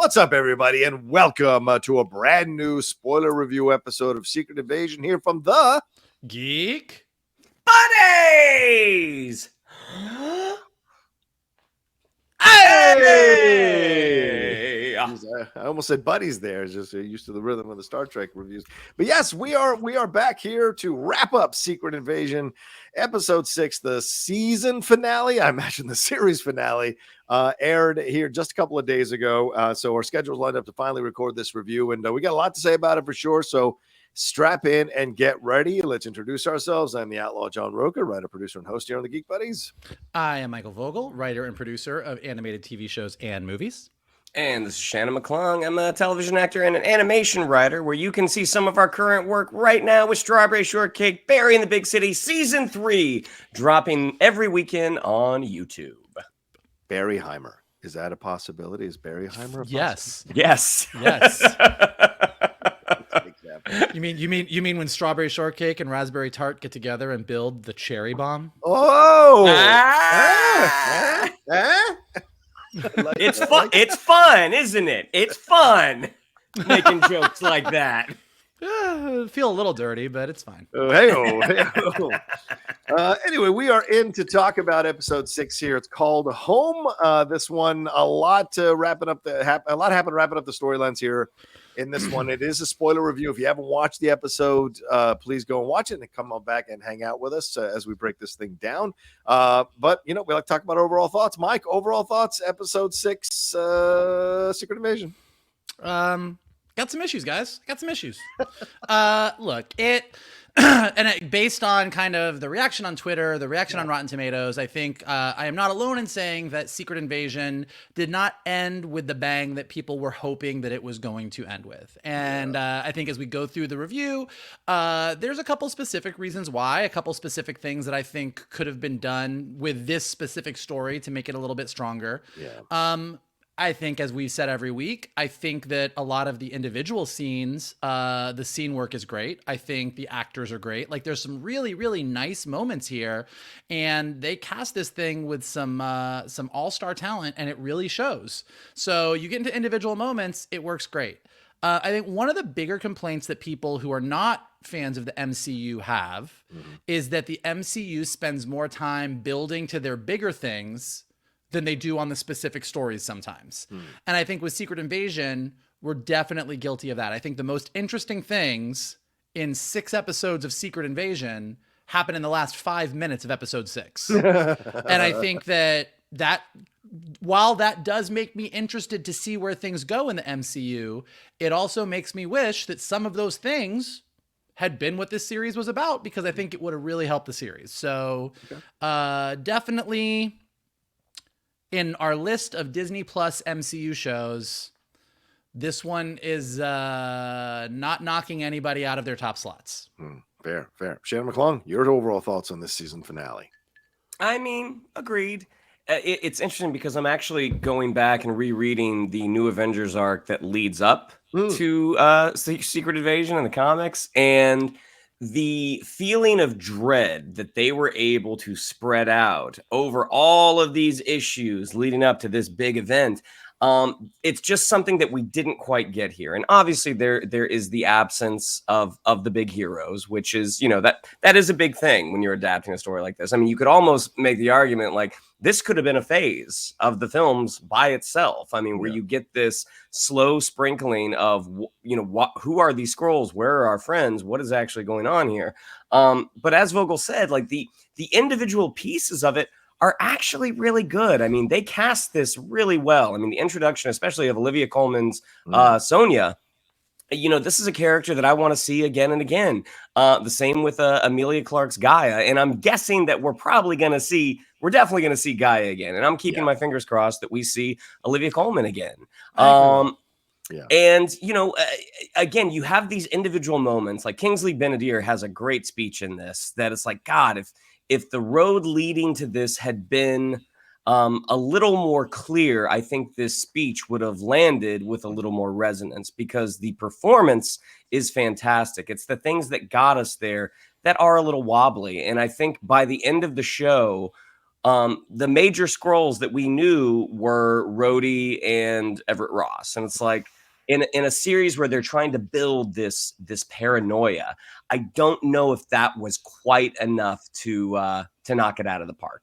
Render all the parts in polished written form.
What's up, everybody, and welcome to a brand new spoiler review episode of Secret Invasion here from the Geek Buddies! Hey! I almost said buddies there. It's just used to the rhythm of the Star Trek reviews. But yes, we are back here to wrap up Secret Invasion episode 6, the season finale. I imagine the series finale aired here just a couple of days ago. So our schedule's lined up to finally record this review, and we got a lot to say about it for sure. So strap in and get ready. Let's introduce ourselves. I'm the Outlaw John Rocha, writer, producer, and host here on the Geek Buddies. I am Michael Vogel, writer and producer of animated TV shows and movies. And this is Shannon McClung. I'm a television actor and an animation writer, where you can see some of our current work right now with Strawberry Shortcake, Barry in the Big City, Season 3, dropping every weekend on YouTube. Barry Heimer. Is that a possibility? Is Barry Heimer a possibility? Yes. Yes. Yes. You mean when Strawberry Shortcake and Raspberry Tart get together and build the cherry bomb? Oh! It's fun. It's fun, isn't it? It's fun making jokes like that. Feel a little dirty, but it's fine. Hey-o. Anyway, we are in to talk about episode 6 here. It's called Home. This one, a lot happened wrapping up the storylines here. In this one, it is a spoiler review. If you haven't watched the episode, please go and watch it and come on back and hang out with us as we break this thing down. But, we like to talk about overall thoughts. Mike, overall thoughts, episode 6, Secret Invasion. Got some issues, guys. Got some issues. Look, based on kind of the reaction on Twitter, the reaction on Rotten Tomatoes, I think I am not alone in saying that Secret Invasion did not end with the bang that people were hoping that it was going to end with. And I think as we go through the review, there's a couple specific reasons why, a couple specific things that I think could have been done with this specific story to make it a little bit stronger. Yeah. I think, as we've said every week, I think that a lot of the individual scenes, the scene work is great. I think the actors are great. Like, there's some really, really nice moments here, and they cast this thing with some all-star talent, and it really shows. So you get into individual moments, it works great. I think one of the bigger complaints that people who are not fans of the MCU have is that the MCU spends more time building to their bigger things than they do on the specific stories sometimes. And I think with Secret Invasion, we're definitely guilty of that. I think the most interesting things in 6 episodes of Secret Invasion happen in the last 5 minutes of episode 6. And I think that while that does make me interested to see where things go in the MCU, it also makes me wish that some of those things had been what this series was about, because I think it would have really helped the series. So definitely, in our list of Disney Plus MCU shows, this one is not knocking anybody out of their top slots. Fair. Shannon McClung, your overall thoughts on this season finale? I mean, agreed. It's interesting because I'm actually going back and rereading the New Avengers arc that leads up to Secret Invasion in the comics, and the feeling of dread that they were able to spread out over all of these issues leading up to this big event. It's just something that we didn't quite get here. And obviously there is the absence of the big heroes, which is, that is a big thing when you're adapting a story like this. I mean, you could almost make the argument like this could have been a phase of the films by itself. I mean, where you get this slow sprinkling of, who are these Skrulls? Where are our friends? What is actually going on here? But as Vogel said, like the individual pieces of it are actually really good. I mean, they cast this really well. I mean, the introduction, especially of Olivia Colman's Sonya, this is a character that I want to see again and again. The same with Emilia Clarke's Gaia. And I'm guessing that we're definitely going to see Gaia again. And I'm keeping my fingers crossed that we see Olivia Colman again. And, again, you have these individual moments. Like Kingsley Ben-ADIR has a great speech in this that it's like, God, if the road leading to this had been a little more clear, I think this speech would have landed with a little more resonance, because the performance is fantastic. It's the things that got us there that are a little wobbly. And I think by the end of the show, the major Skrulls that we knew were Rhodey and Everett Ross. And it's like, in a series where they're trying to build this paranoia, I don't know if that was quite enough to knock it out of the park.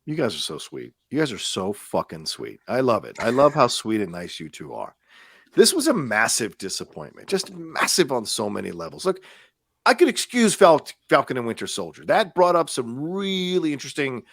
You guys are so sweet. You guys are so fucking sweet. I love it. I love how sweet and nice you two are. This was a massive disappointment, just massive on so many levels. Look, I could excuse Falcon and Winter Soldier. That brought up some really interesting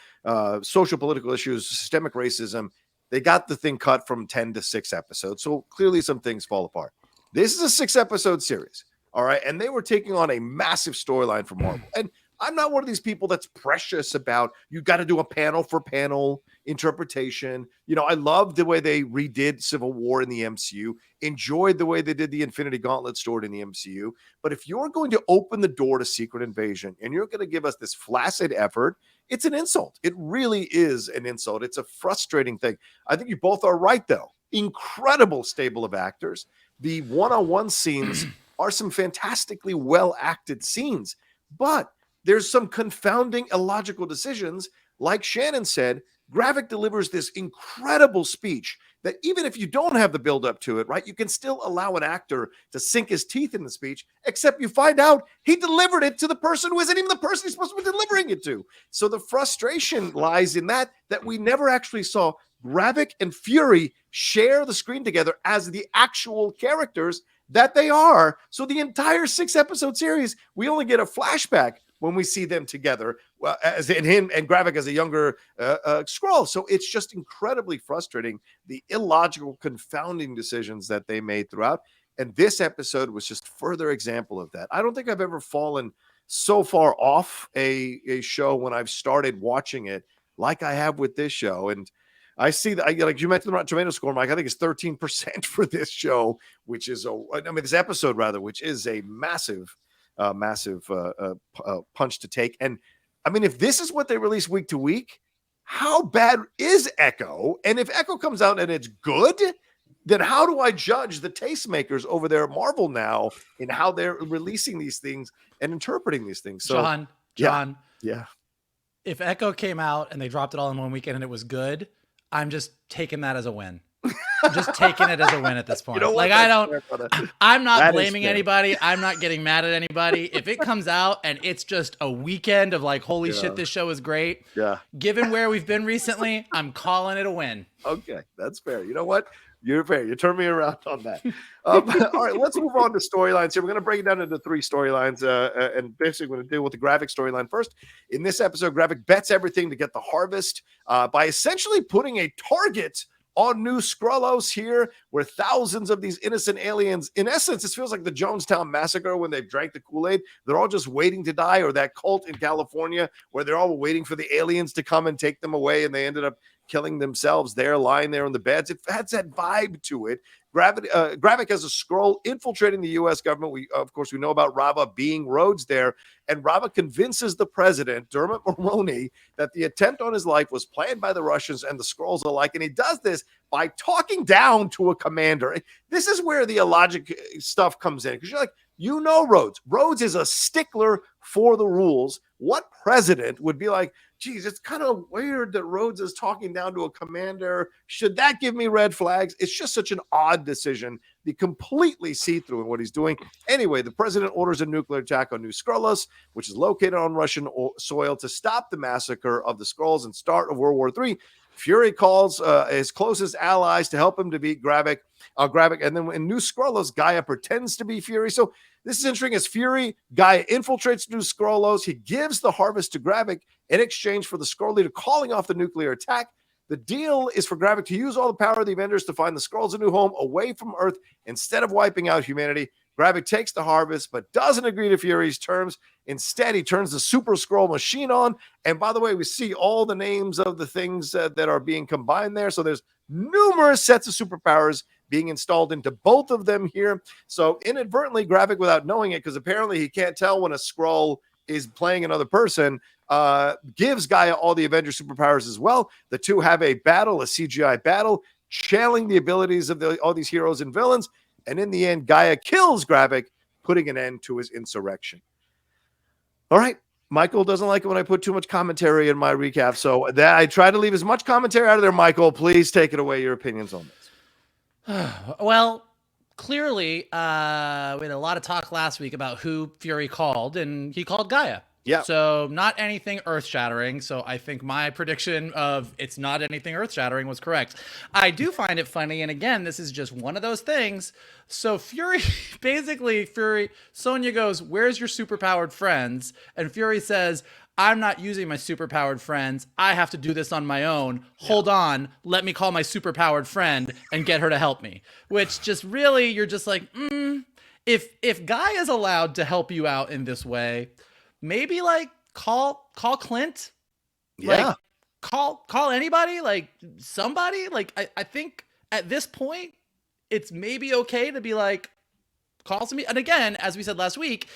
social political issues, systemic racism. They got the thing cut from 10 to 6 episodes. So clearly some things fall apart. This is a 6-episode series. All right. And they were taking on a massive storyline for Marvel. And I'm not one of these people that's precious about you got to do a panel for panel interpretation. You know, I love the way they redid Civil War in the MCU, enjoyed the way they did the Infinity Gauntlet story in the MCU. But if you're going to open the door to Secret Invasion and you're going to give us this flaccid effort, it's an insult. It really is an insult. It's a frustrating thing. I think you both are right, though. Incredible stable of actors. The one-on-one scenes are some fantastically well-acted scenes, but there's some confounding illogical decisions. Like Shannon said, Gravik delivers this incredible speech that even if you don't have the build up to it, right, you can still allow an actor to sink his teeth in the speech, except you find out he delivered it to the person who isn't even the person he's supposed to be delivering it to. So the frustration lies in that we never actually saw Gravik and Fury share the screen together as the actual characters that they are. So the entire 6-episode series, we only get a flashback when we see them together, as in him and Gravik as a younger Skrull. So it's just incredibly frustrating, the illogical, confounding decisions that they made throughout. And this episode was just further example of that. I don't think I've ever fallen so far off a show when I've started watching it like I have with this show. And I see that, like you mentioned the Rotten Tomato score, Mike, I think it's 13% for this show, which is this episode rather, which is a massive punch to take. And I mean, if this is what they release week to week, how bad is Echo? And if Echo comes out and it's good, then how do I judge the tastemakers over there at Marvel now in how they're releasing these things and interpreting these things? So, John, yeah. If Echo came out and they dropped it all in one weekend and it was good, I'm just taking that as a win. I'm just taking it as a win at this point. You know like I'm not blaming anybody. I'm not getting mad at anybody. If it comes out and it's just a weekend of like, holy shit, this show is great. Yeah. Given where we've been recently, I'm calling it a win. Okay, that's fair. You know what? You're fair. You turn me around on that. All right, let's move on to storylines here. We're going to break it down into 3 storylines, and basically we're going to deal with the Gravik storyline first. In this episode, Gravik bets everything to get the harvest by essentially putting a target on New Skrullos here, where thousands of these innocent aliens, in essence, this feels like the Jonestown Massacre when they've drank the Kool-Aid. They're all just waiting to die, or that cult in California where they're all waiting for the aliens to come and take them away, and they ended up killing themselves there, lying there in the beds. It has that vibe to it. Gravik as a Skrull infiltrating the U.S. government. We know about Rava being Rhodes there, and Rava convinces the president, Dermot Mulroney, that the attempt on his life was planned by the Russians and the Skrulls alike, and he does this by talking down to a commander. This is where the illogic stuff comes in, because you're like, you know Rhodes. Rhodes is a stickler for the rules. What president would be like, geez, it's kind of weird that Rhodes is talking down to a commander. Should that give me red flags? It's just such an odd decision. The completely see-through in what he's doing. Anyway, the president orders a nuclear attack on New Skrullos, which is located on Russian soil, to stop the massacre of the Skrulls and start of World War III. Fury calls his closest allies to help him to beat Gravik. And then in New Skrullos, Gaia pretends to be Fury. So this is interesting. As Fury, Gaia infiltrates New Skrullos. He gives the harvest to Gravik in exchange for the Skrull leader calling off the nuclear attack. The deal is for Gravik to use all the power of the Avengers to find the Skrulls a new home away from Earth instead of wiping out humanity. Gravik takes the harvest, but doesn't agree to Fury's terms. Instead, he turns the Super Skrull machine on. And by the way, we see all the names of the things that are being combined there. So there's numerous sets of superpowers being installed into both of them here. So inadvertently, Gravik, without knowing it, because apparently he can't tell when a Skrull is playing another person, gives Gaia all the Avenger superpowers as well. The two have a battle, a CGI battle, channeling the abilities of all these heroes and villains. And in the end, Gaia kills Gravik, putting an end to his insurrection. All right. Michael doesn't like it when I put too much commentary in my recap, so that I try to leave as much commentary out of there. Michael, please take it away. Your opinions on this. Well, clearly, we had a lot of talk last week about who Fury called, and he called Gaia. Yeah. So not anything earth-shattering. So I think my prediction of it's not anything earth-shattering was correct. I do find it funny, and again, this is just one of those things. So Fury, Sonya goes, "Where's your superpowered friends?" And Fury says, "I'm not using my superpowered friends. I have to do this on my own. Hold on. Let me call my superpowered friend and get her to help me." Which just really, you're just like, if Guy is allowed to help you out in this way, maybe like call Clint. Yeah. Like, call anybody, like somebody. Like I think at this point, it's maybe okay to be like, call somebody. And again, as we said last week,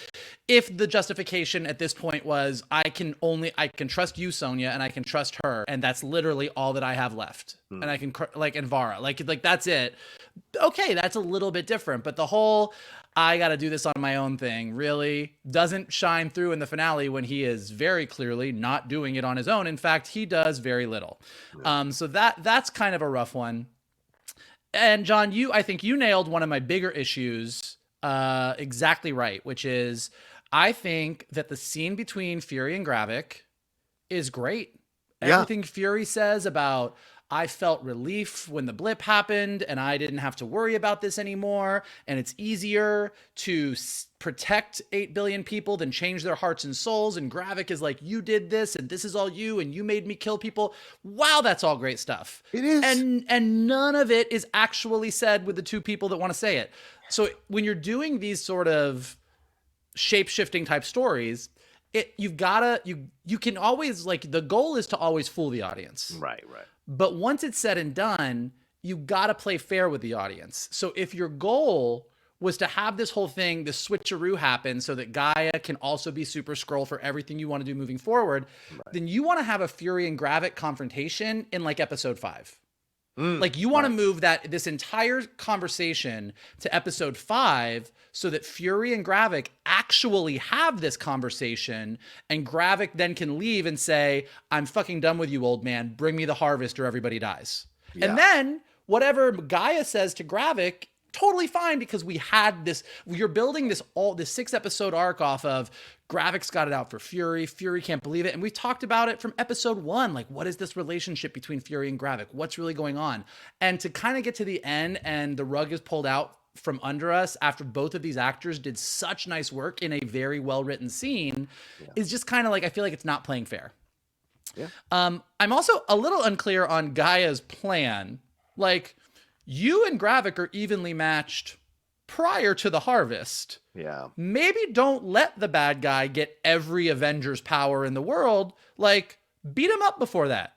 if the justification at this point was I can trust you, Sonya, and I can trust her, and that's literally all that I have left, and I can and Vara, like that's it. Okay, that's a little bit different, but the whole I got to do this on my own thing really doesn't shine through in the finale when he is very clearly not doing it on his own. In fact, he does very little. So that's kind of a rough one. And John, I think you nailed one of my bigger issues exactly right, which is I think that the scene between Fury and Gravik is great. Yeah. Everything Fury says about I felt relief when the blip happened and I didn't have to worry about this anymore, and it's easier to protect 8 billion people than change their hearts and souls, and Gravik is like, you did this and this is all you and you made me kill people. Wow, that's all great stuff. It is. And none of it is actually said with the two people that want to say it. So when you're doing these sort of shape-shifting type stories, you can always, like, the goal is to always fool the audience. Right. But once it's said and done, you got to play fair with the audience. So if your goal was to have this whole thing, this switcheroo happen so that Gaia can also be Super Skrull for everything you want to do moving forward, then you want to have a Fury and Gravik confrontation in like episode 5. Like you want to move this entire conversation to episode 5 so that Fury and Gravik actually have this conversation, and Gravik then can leave and say, I'm fucking done with you, old man. Bring me the harvest or everybody dies. Yeah. And then whatever Gaia says to Gravik, totally fine, because we had this, you're building this 6-episode arc off of Gravik's got it out for Fury. Fury can't believe it. And we've talked about it from episode 1. Like, what is this relationship between Fury and Gravik? What's really going on? And to kind of get to the end and the rug is pulled out from under us after both of these actors did such nice work in a very well-written scene is just kind of like, I feel like it's not playing fair. Yeah. I'm also a little unclear on Gaia's plan. Like, you and Gravik are evenly matched prior to the harvest. Yeah. Maybe don't let the bad guy get every Avengers power in the world. Like, beat him up before that.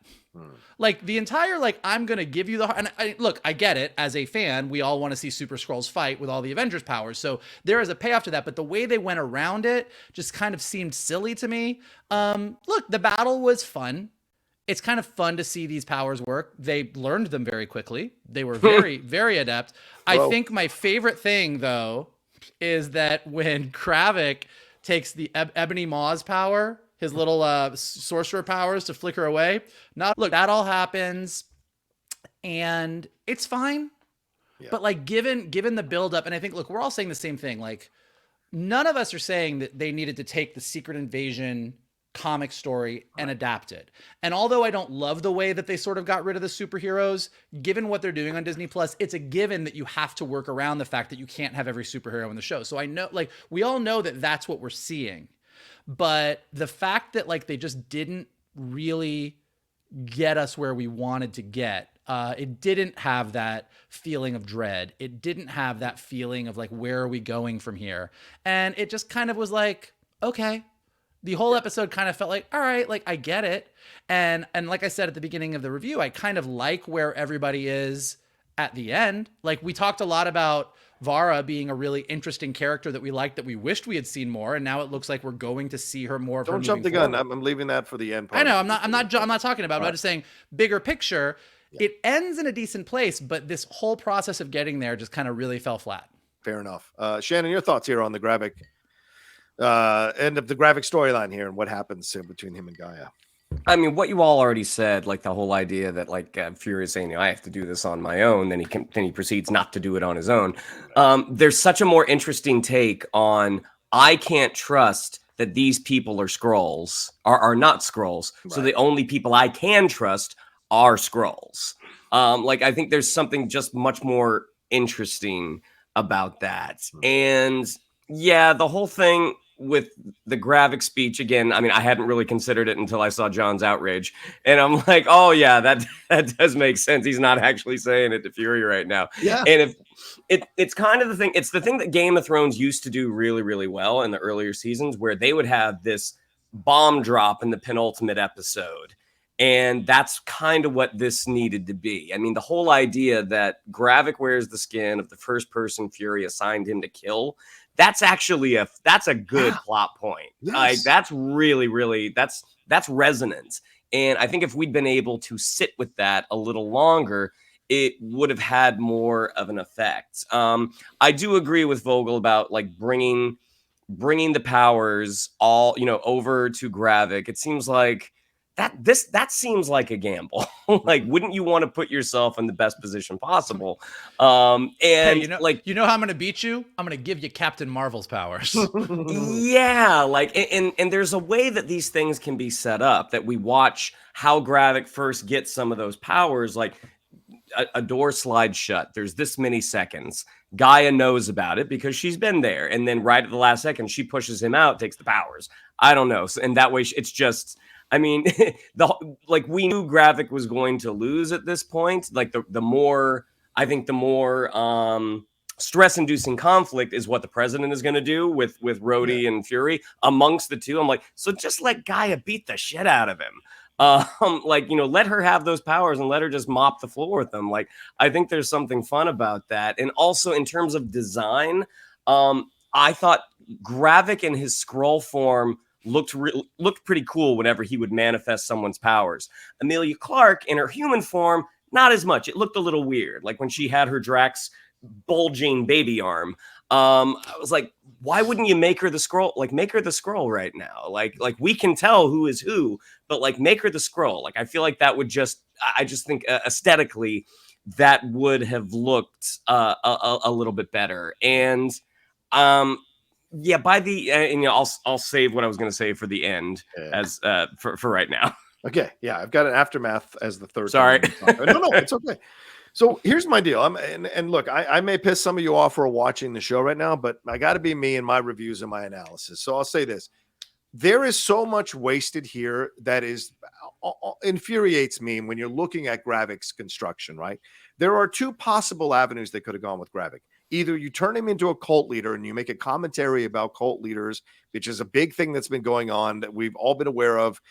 Like, the entire, like, I'm going to give you the... And look, I get it. As a fan, we all want to see Super Skrulls fight with all the Avengers powers. So there is a payoff to that. But the way they went around it just kind of seemed silly to me. Look, the battle was fun. It's kind of fun to see these powers work. They learned them very quickly. They were very, very adept. I think my favorite thing, though, is that when Gravik takes the Ebony Maw's power, his little sorcerer powers to flicker away. Look, that all happens, and it's fine. Yeah. But like, given the buildup, and I think, look, we're all saying the same thing. Like, none of us are saying that they needed to take the Secret Invasion comic story and adapt it. And although I don't love the way that they sort of got rid of the superheroes, given what they're doing on Disney Plus, it's a given that you have to work around the fact that you can't have every superhero in the show. So I know, like, we all know that that's what we're seeing. But the fact that, like, they just didn't really get us where we wanted to get, it didn't have that feeling of dread. It didn't have that feeling of, like, where are we going from here? And it just kind of was like, okay. The whole episode kind of felt like, all right, like, I get it. And like I said at the beginning of the review, I kind of like where everybody is at the end. Like, we talked a lot about Vara being a really interesting character that we liked, that we wished we had seen more, and now it looks like we're going to see her more. Don't jump the gun. I'm leaving that for the end part. I know. I'm not talking about it. I'm just saying, bigger picture. Yeah. It ends in a decent place, but this whole process of getting there just kind of really fell flat. Fair enough. Shannon, your thoughts here on the Gravik end of the Gravik storyline here and what happens between him and Gaia. I mean, what you all already said, like the whole idea that like Fury is saying, I have to do this on my own. Then he proceeds not to do it on his own. There's such a more interesting take on I can't trust that these people are Skrulls, are not Skrulls. Right. So the only people I can trust are Skrulls. Like I think there's something just much more interesting about that. And yeah, the whole thing with the Gravik speech again, I mean, I hadn't really considered it until I saw John's outrage, and I'm like, oh yeah, that does make sense. He's not actually saying it to Fury right now. Yeah. And if it's kind of the thing, it's the thing that Game of Thrones used to do really, really well in the earlier seasons, where they would have this bomb drop in the penultimate episode. And that's kind of what this needed to be. I mean, the whole idea that Gravik wears the skin of the first person Fury assigned him to kill, that's actually that's a good plot point. Yes. Like that's really, really, that's resonant. And I think if we'd been able to sit with that a little longer, it would have had more of an effect. I do agree with Vogel about like bringing the powers all, over to Gravik. It seems like that seems like a gamble. Like, wouldn't you want to put yourself in the best position possible? And hey, how I'm going to beat you? I'm going to give you Captain Marvel's powers. Yeah, like, and there's a way that these things can be set up that we watch how Gravik first gets some of those powers. Like a door slides shut. There's this many seconds. Gaia knows about it because she's been there, and then right at the last second, she pushes him out, takes the powers. I don't know, and that way it's just. I mean, we knew Gravik was going to lose at this point. Like the more stress-inducing conflict is what the president is going to do with Rhodey and Fury amongst the two. I'm like, so just let Gaia beat the shit out of him. Let her have those powers and let her just mop the floor with them. Like, I think there's something fun about that. And also in terms of design, I thought Gravik in his Skrull form looked pretty cool whenever he would manifest someone's powers. Emilia Clarke in her human form, not as much. It looked a little weird, like when she had her Drax bulging baby arm. I was like, why wouldn't you make her the Skrull? Like, make her the Skrull right now. Like we can tell who is who, but like make her the Skrull. Like, I feel like that would I just think aesthetically that would have looked a little bit better. And yeah, by the I'll save what I was going to say for the end as for right now. Okay, yeah, I've got an aftermath as the third. Sorry, no, it's okay. So here's my deal. And look, I may piss some of you off for watching the show right now, but I got to be me in my reviews and my analysis. So I'll say this: there is so much wasted here that infuriates me when you're looking at Gravik's construction. Right, there are two possible avenues they could have gone with Gravik. Either you turn him into a cult leader and you make a commentary about cult leaders, which is a big thing that's been going on that we've all been aware of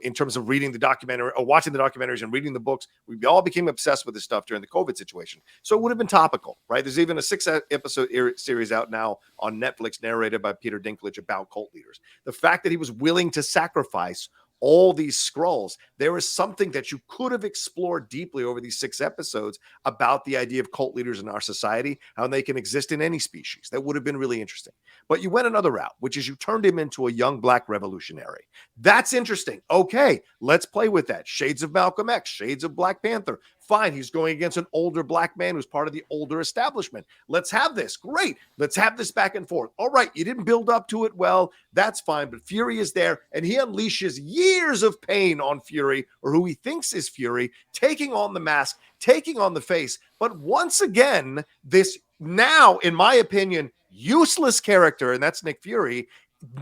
in terms of reading the documentary or watching the documentaries and reading the books. We all became obsessed with this stuff during the COVID situation. So it would have been topical, right? There's even a 6-episode series out now on Netflix narrated by Peter Dinklage about cult leaders. The fact that he was willing to sacrifice all these Skrulls, there is something that you could have explored deeply over these 6 episodes about the idea of cult leaders in our society, how they can exist in any species. That would have been really interesting. But you went another route, which is you turned him into a young black revolutionary. That's interesting. Okay, let's play with that. Shades of Malcolm X, shades of Black Panther. Fine, he's going against an older black man who's part of the older establishment. Let's have this. Great. Let's have this back and forth. All right, you didn't build up to it well. That's fine, but Fury is there, and he unleashes years of pain on Fury, or who he thinks is Fury, taking on the mask, taking on the face. But once again, this now, in my opinion, useless character, and that's Nick Fury,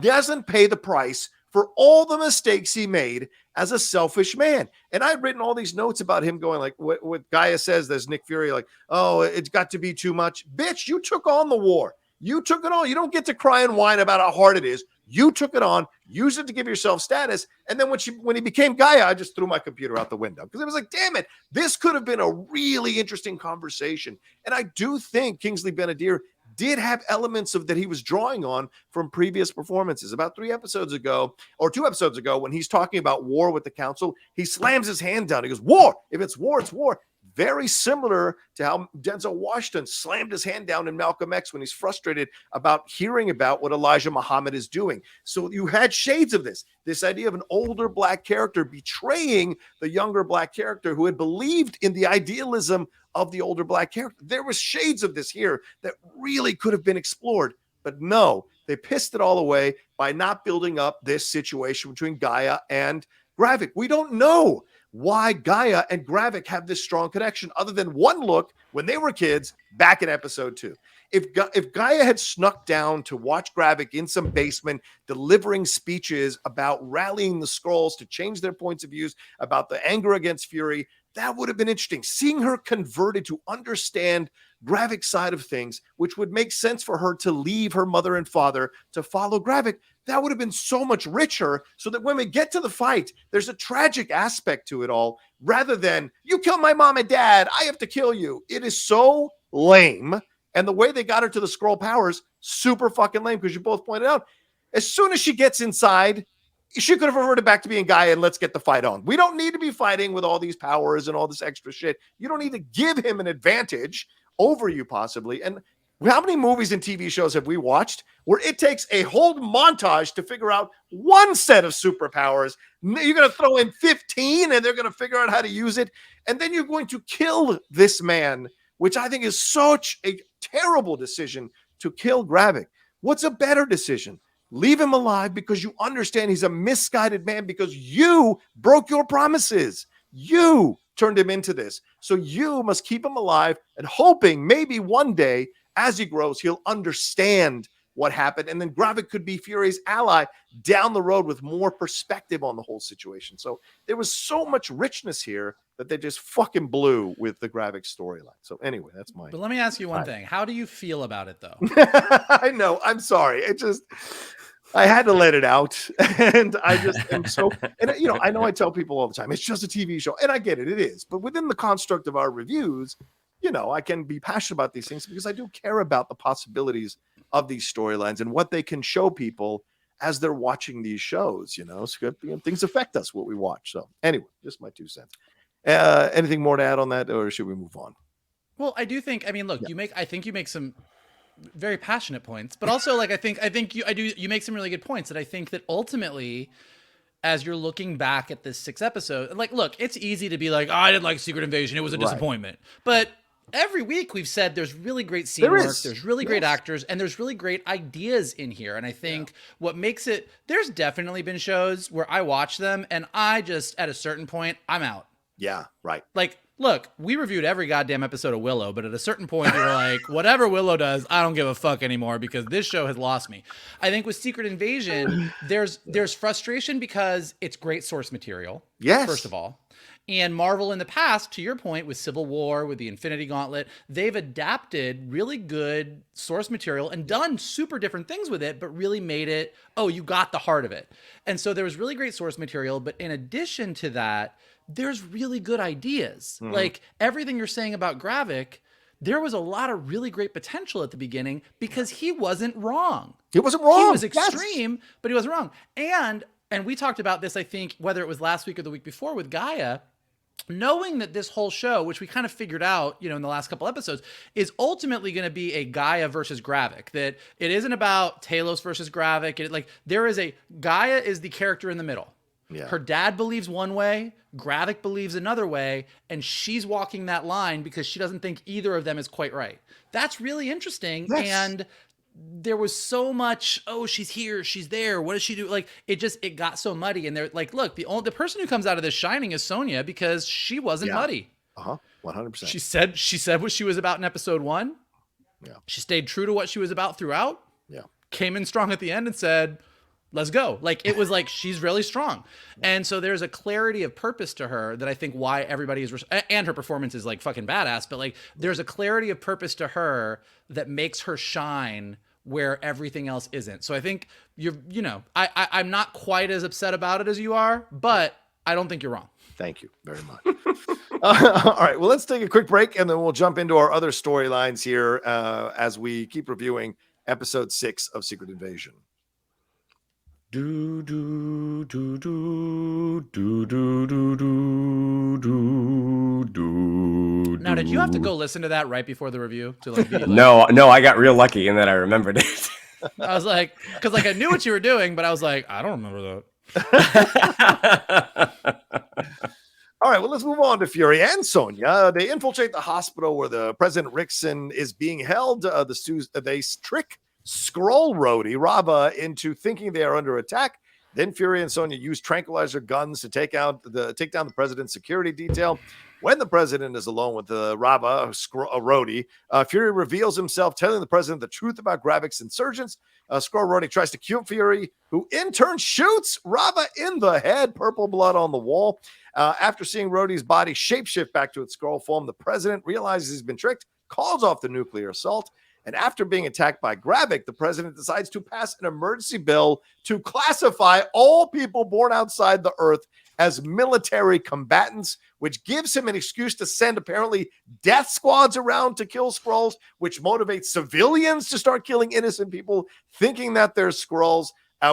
doesn't pay the price for all the mistakes he made as a selfish man. And I've written all these notes about him going like what Gaia says, there's Nick Fury like, oh, it's got to be too much. Bitch, you took on the war. You took it on. You don't get to cry and whine about how hard it is. You took it on, used it to give yourself status. And then when he became Gaia, I just threw my computer out the window because it was like, damn it, this could have been a really interesting conversation. And I do think Kingsley Ben-ADIR did have elements of that he was drawing on from previous performances. About 3 episodes ago, or 2 episodes ago, when he's talking about war with the council, he slams his hand down. He goes, war. If it's war, it's war. very similar to how Denzel Washington slammed his hand down in Malcolm X when he's frustrated about hearing about what Elijah Muhammad is doing. So you had shades of this idea of an older black character betraying the younger black character who had believed in the idealism of the older black character. There was shades of this here that really could have been explored, but no, they pissed it all away by not building up this situation between Gaia and Gravik. We don't know why Gaia and Gravik have this strong connection other than one look when they were kids back in episode 2. If Gaia had snuck down to watch Gravik in some basement delivering speeches about rallying the Skrulls to change their points of views about the anger against Fury, that would have been interesting. Seeing her converted to understand Gravik's side of things, which would make sense for her to leave her mother and father to follow Gravik, that would have been so much richer, so that when we get to the fight, there's a tragic aspect to it all, rather than, you killed my mom and dad, I have to kill you. It is so lame. And the way they got her to the Skrull powers, super fucking lame, because you both pointed out, as soon as she gets inside, she could have reverted back to being Gaia and let's get the fight on. We don't need to be fighting with all these powers and all this extra shit. You don't need to give him an advantage over you, possibly. And how many movies and TV shows have we watched where it takes a whole montage to figure out one set of superpowers? You're going to throw in 15 and they're going to figure out how to use it. And then you're going to kill this man, which I think is such a terrible decision, to kill Gravik. What's a better decision? Leave him alive because you understand he's a misguided man, because you broke your promises. You turned him into this. So you must keep him alive and hoping maybe one day as he grows, he'll understand what happened. And then Gravik could be Fury's ally down the road with more perspective on the whole situation. So there was so much richness here that they just fucking blew with the Gravik storyline. So anyway, that's mine. But let me ask you one thing. How do you feel about it, though? I know. I'm sorry. I had to let it out. And I just am so, and you know, I know I tell people all the time, it's just a TV show. And I get it. It is. But within the construct of our reviews, you know, I can be passionate about these things because I do care about the possibilities of these storylines and what they can show people as they're watching these shows. You know, so, you know, things affect us, what we watch. So anyway, just my 2 cents. Anything more to add on that, or should we move on? Well, I do think, I mean, look, I think you make some very passionate points, but also like, I think you make some really good points that I think that ultimately, as you're looking back at this 6 episode, like, look, it's easy to be like, oh, I didn't like Secret Invasion. It was a disappointment. But every week we've said there's really great scene work, there's really great actors, and there's really great ideas in here. And I think what makes it, there's definitely been shows where I watch them and I just, at a certain point, I'm out. Yeah, right. Like, look, we reviewed every goddamn episode of Willow, but at a certain point you're like, whatever Willow does, I don't give a fuck anymore because this show has lost me. I think with Secret Invasion, there's frustration because it's great source material. Yes. First of all. And Marvel in the past, to your point, with Civil War, with the Infinity Gauntlet, they've adapted really good source material and done super different things with it, but really made it, oh, you got the heart of it. And so there was really great source material, but in addition to that, there's really good ideas. Like everything you're saying about Gravik, there was a lot of really great potential at the beginning because he wasn't wrong. He wasn't wrong. He was extreme, but he wasn't wrong. And we talked about this, I think, whether it was last week or the week before with Gaia, knowing that this whole show, which we kind of figured out, you know, in the last couple episodes, is ultimately going to be a Gaia versus Gravik. That it isn't about Talos versus Gravik. Like there is Gaia is the character in the middle. Yeah. Her dad believes one way, Gravik believes another way, and she's walking that line because she doesn't think either of them is quite right. That's really interesting. Yes. And there was so much, oh, she's here, she's there, what does she do? Like it got so muddy. And they're like, look, the person who comes out of this shining is Sonya because she wasn't muddy. 100%. She said what she was about in episode 1. Yeah. She stayed true to what she was about throughout. Yeah. Came in strong at the end and said, let's go. Like it was like, she's really strong. And so there's a clarity of purpose to her that I think why everybody is, and her performance is like fucking badass, but like there's a clarity of purpose to her that makes her shine where everything else isn't. So I think I'm not quite as upset about it as you are, but I don't think you're wrong. Thank you very much. All right. Well, let's take a quick break and then we'll jump into our other storylines here as we keep reviewing episode 6 of Secret Invasion. Do do do do do do do do do do Now, did you have to go listen to that right before the review to like be like? No, I got real lucky in that I remembered it. I was like, because like I knew what you were doing, but I was like, I don't remember that. All right, well, let's move on to Fury and Sonya. They infiltrate the hospital where the President Ritson is being held. They trick Skrull Rhodey, Rava, into thinking they are under attack. Then Fury and Sonya use tranquilizer guns to take down the president's security detail. When the president is alone with Rava, Rhodey, Fury reveals himself, telling the president the truth about Gravik's insurgents. Skrull Rhodey tries to kill Fury, who in turn shoots Rava in the head, purple blood on the wall. After seeing Rhodey's body shapeshift back to its Skrull form, the president realizes he's been tricked, calls off the nuclear assault, and after being attacked by Gravik, the president decides to pass an emergency bill to classify all people born outside the Earth as military combatants, which gives him an excuse to send apparently death squads around to kill Skrulls, which motivates civilians to start killing innocent people, thinking that they're Skrulls,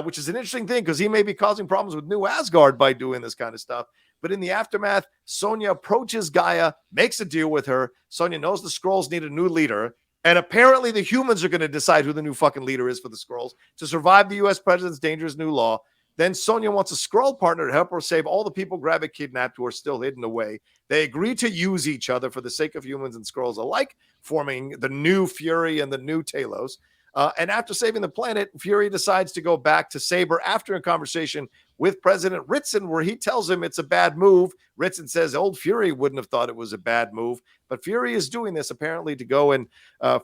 which is an interesting thing because he may be causing problems with New Asgard by doing this kind of stuff. But in the aftermath, Sonya approaches Gaia, makes a deal with her. Sonya knows the Skrulls need a new leader. And apparently the humans are going to decide who the new fucking leader is for the Skrulls to survive the U.S. president's dangerous new law. Then Sonya wants a Skrull partner to help her save all the people Gravik kidnapped who are still hidden away. They agree to use each other for the sake of humans and Skrulls alike, forming the new Fury and the new Talos. And after saving the planet, Fury decides to go back to Saber after a conversation with President Ritson, where he tells him it's a bad move. Ritson says old Fury wouldn't have thought it was a bad move, but Fury is doing this apparently to go and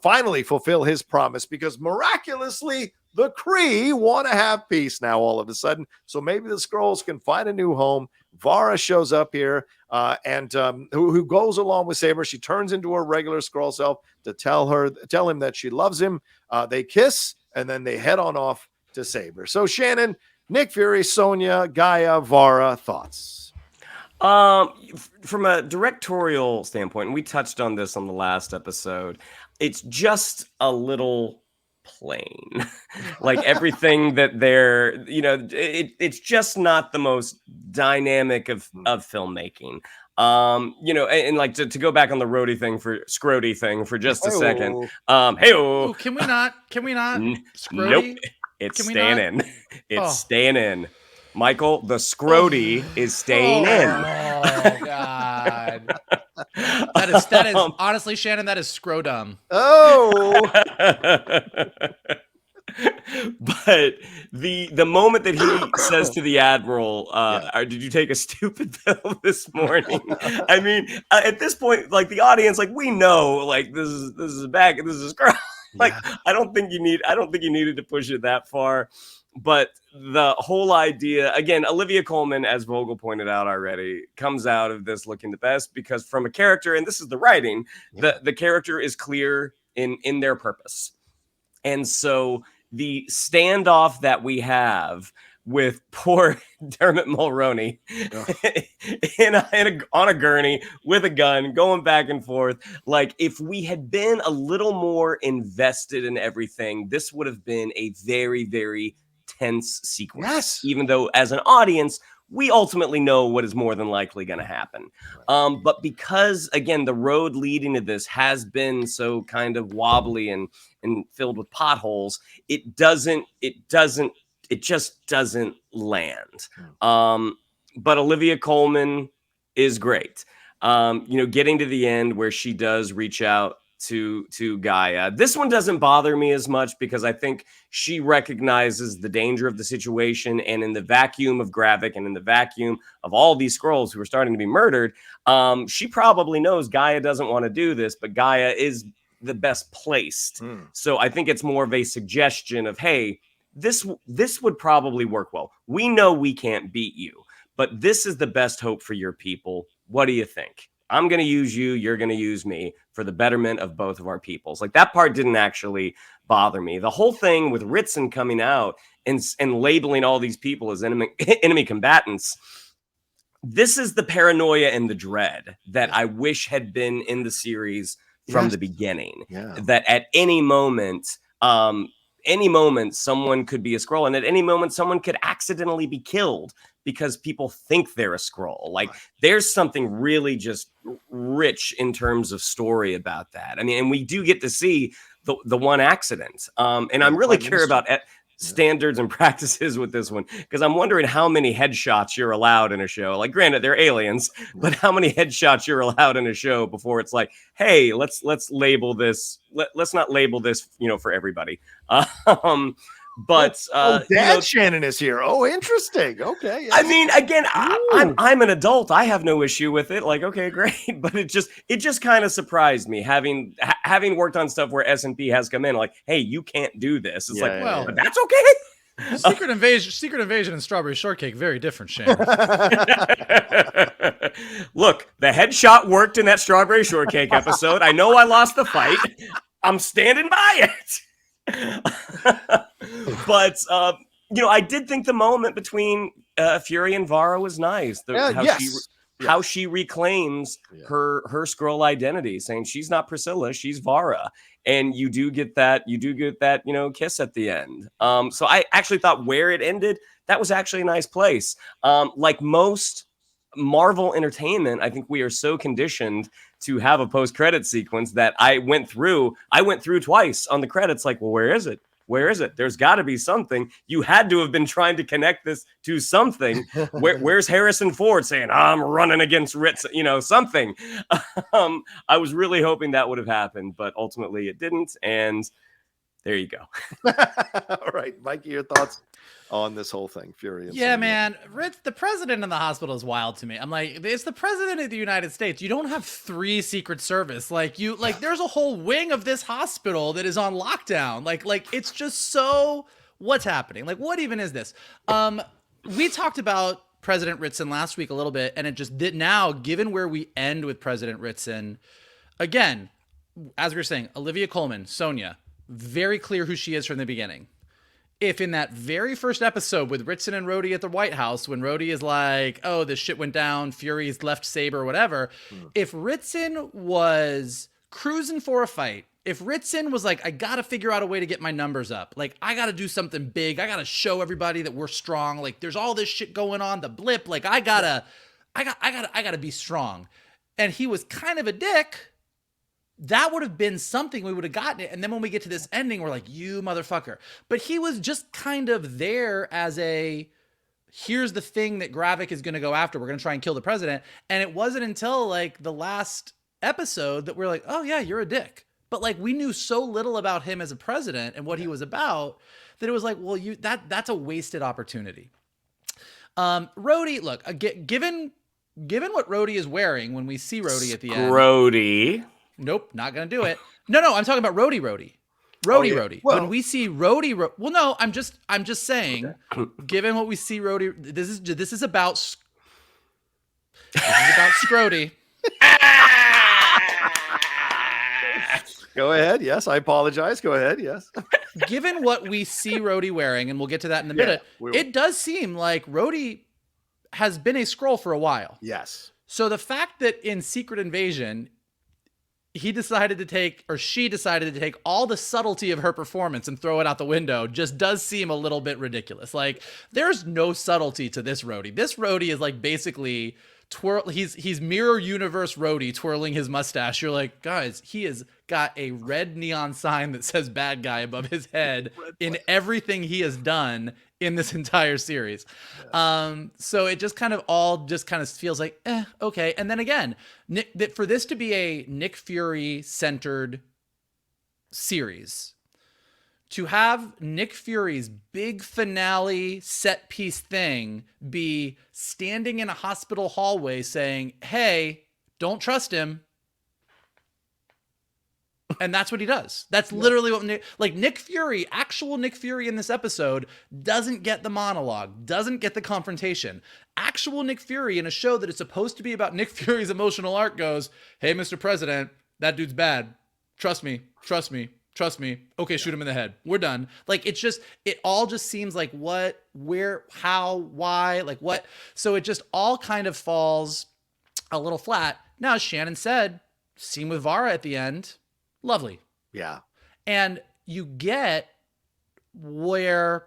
finally fulfill his promise because miraculously the Kree want to have peace now all of a sudden. So maybe the Skrulls can find a new home. Vara shows up here and who goes along with Saber. She turns into her regular Skrull self to tell him that she loves him. They kiss and then they head on off to Saber. So Shannon, Nick Fury, Sonya, Gaia, Vara, thoughts? From a directorial standpoint, and we touched on this on the last episode, it's just a little plain. Like everything that they're, it's just not the most dynamic of filmmaking. And like to go back on the Rhodey thing for just a second. Ooh, can we not? Nope. It's staying in. It's staying in. Michael, the Scrody is staying in. Oh God. That is honestly, Shannon, that is scrodum. Oh. But the moment that he says to the Admiral, did you take a stupid pill this morning? I mean, at this point, like the audience, like we know, like this is back and this is Skrull. Like I don't think you needed to push it that far. But the whole idea, again, Olivia Colman, as Vogel pointed out already, comes out of this looking the best because from a character, and this is the writing, the character is clear in their purpose. And so the standoff that we have with poor Dermot Mulroney on a gurney with a gun going back and forth. Like if we had been a little more invested in everything, this would have been a very, very tense sequence. Yes. Even though as an audience, we ultimately know what is more than likely going to happen. But because again, the road leading to this has been so kind of wobbly and filled with potholes, it just doesn't land. But Olivia Colman is great. Getting to the end where she does reach out to Gaia. This one doesn't bother me as much because I think she recognizes the danger of the situation, and in the vacuum of Gravik and in the vacuum of all these Skrulls who are starting to be murdered, she probably knows Gaia doesn't want to do this, but Gaia is the best placed. So I think it's more of a suggestion of, hey, this would probably work well. We know we can't beat you, but this is the best hope for your people. What do you think? I'm going to use you. You're going to use me for the betterment of both of our peoples. Like that part didn't actually bother me. The whole thing with Ritson coming out and labeling all these people as enemy combatants. This is the paranoia and the dread that I wish had been in the series from the beginning. That at any moment someone could be a Skrull, and at any moment someone could accidentally be killed because people think they're a Skrull. Like there's something really just rich in terms of story about that. I mean, and we do get to see the one accident. And I'm really curious about standards and practices with this one, because I'm wondering how many headshots you're allowed in a show. Like, granted, they're aliens, but how many headshots you're allowed in a show before it's like, hey, let's label this. Let's not label this, for everybody. But Dad Shannon is here. Oh, interesting. Okay. Yes. I mean, again, I'm an adult. I have no issue with it. Like, okay, great. But it just kind of surprised me having worked on stuff where S&P has come in like, hey, you can't do this. It's but that's okay. Secret Invasion and Strawberry Shortcake, very different, Shannon. Look, the headshot worked in that Strawberry Shortcake episode. I know I lost the fight. I'm standing by it. But I did think the moment between Fury and Vara was nice. How she reclaims her Skrull identity, saying she's not Priscilla, she's Vara, and you do get that kiss at the end. So I actually thought where it ended, that was actually a nice place. Like most Marvel entertainment, I think we are so conditioned to have a post-credit sequence that I went through twice on the credits. Like, well, where is it? Where is it? There's got to be something. You had to have been trying to connect this to something. Where's Harrison Ford saying, I'm running against Ritson, something. I was really hoping that would have happened, but ultimately it didn't. And there you go. All right, Mikey, your thoughts on this whole thing, Fury? And yeah, man, the president in the hospital is wild to me. I'm like, it's the president of the United States. You don't have 3 Secret Service. There's a whole wing of this hospital that is on lockdown. Like it's just so, what's happening? Like, what even is this? We talked about President Ritson last week a little bit, and it just did now, given where we end with President Ritson, again, as we were saying, Olivia Colman, Sonya, very clear who she is from the beginning. If in that very first episode with Ritson and Rhodey at the White House, when Rhodey is like, oh, this shit went down, Fury's left saber or whatever, if Ritson was cruising for a fight, if Ritson was like, I got to figure out a way to get my numbers up, like, I got to do something big, I got to show everybody that we're strong, like, there's all this shit going on, the blip, like, I gotta be strong. And he was kind of a dick. That would have been something we would have gotten it. And then when we get to this ending, we're like, you motherfucker. But he was just kind of there as here's the thing that Gravik is going to go after. We're going to try and kill the president. And it wasn't until like the last episode that we're like, oh yeah, you're a dick. But like, we knew so little about him as a president and what he was about that it was like, well, that's a wasted opportunity. Rhodey, look, given what Rhodey is wearing when we see Rhodey at the end. Rhodey. Nope, not gonna do it. No, I'm talking about Rhodey. Rhodey. Well, when we see Rhodey, well, no, I'm just saying, given what we see Rhodey, this is about Scrody. Go ahead. Yes, I apologize. Go ahead. Yes. Given what we see Rhodey wearing, and we'll get to that in a minute, it does seem like Rhodey has been a Skrull for a while. Yes. So the fact that in Secret Invasion, she decided to take all the subtlety of her performance and throw it out the window just does seem a little bit ridiculous. Like, there's no subtlety to this Rhodey. This Rhodey is like basically he's mirror universe Rhodey twirling his mustache. You're like, guys, he has got a red neon sign that says bad guy above his head in everything he has done in this entire series. So it just kind of feels like, okay. And then again, for this to be a Nick Fury centered series, to have Nick Fury's big finale set piece thing be standing in a hospital hallway saying, hey, don't trust him. And that's what he does. That's literally what Nick Fury, actual Nick Fury in this episode doesn't get the monologue, doesn't get the confrontation. Actual Nick Fury in a show that is supposed to be about Nick Fury's emotional arc goes, hey, Mr. President, that dude's bad. Trust me. Okay, shoot him in the head. We're done. Like, it all just seems like what, where, how, why, like what. So it just all kind of falls a little flat. Now, as Shannon said, scene with Vara at the end, lovely. Yeah. And you get where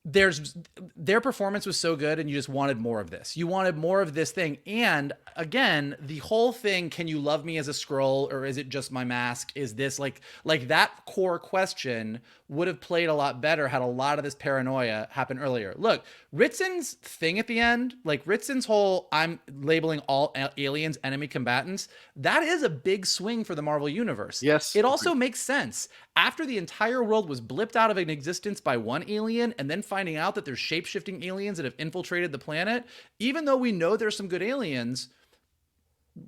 their performance was so good and you just wanted more of this. You wanted more of this thing. And again, the whole thing, can you love me as a Skrull or is it just my mask? Is this like that core question would have played a lot better had a lot of this paranoia happened earlier. Look, Ritson's thing at the end, like Ritson's whole, I'm labeling all aliens enemy combatants, that is a big swing for the Marvel Universe. Yes. It also makes sense. After the entire world was blipped out of an existence by one alien and then finding out that there's shape-shifting aliens that have infiltrated the planet, even though we know there's some good aliens,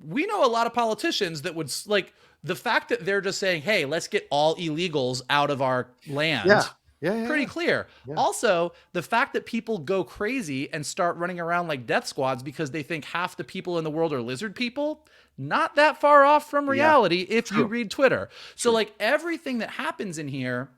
we know a lot of politicians that would, like, the fact that they're just saying, hey, let's get all illegals out of our land. Pretty clear. Yeah. Also, the fact that people go crazy and start running around like death squads because they think half the people in the world are lizard people, not that far off from reality if you read Twitter. So like everything that happens in here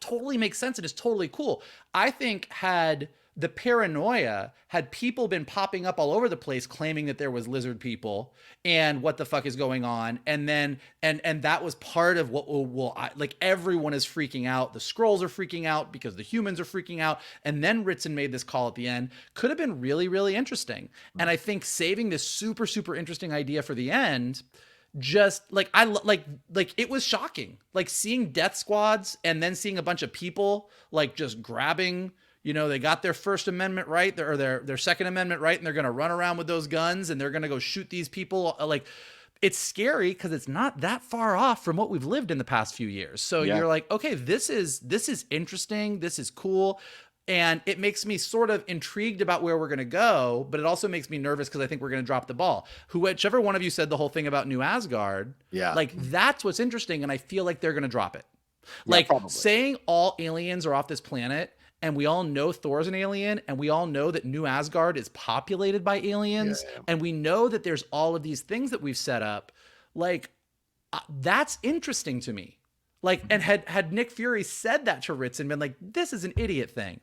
totally makes sense and is totally cool. I think had the paranoia, had people been popping up all over the place claiming that there was lizard people and what the fuck is going on, and then and that was part of what like everyone is freaking out, the Skrulls are freaking out because the humans are freaking out, and then Ritson made this call at the end, could have been really, really interesting. And I think saving this super, super interesting idea for the end, just like it was shocking, like seeing death squads and then seeing a bunch of people like just grabbing, you know, they got their First Amendment right, or their Second Amendment right, and they're going to run around with those guns and they're going to go shoot these people. Like, it's scary because it's not that far off from what we've lived in the past few years. So you're like, okay, this is interesting. This is cool. And it makes me sort of intrigued about where we're going to go, but it also makes me nervous because I think we're going to drop the ball. Whichever one of you said the whole thing about New Asgard, like that's what's interesting, and I feel like they're going to drop it. Like saying all aliens are off this planet, and we all know Thor's an alien, and we all know that New Asgard is populated by aliens, and we know that there's all of these things that we've set up. Like, that's interesting to me. Like, and had Nick Fury said that to Ritson, been like, this is an idiot thing.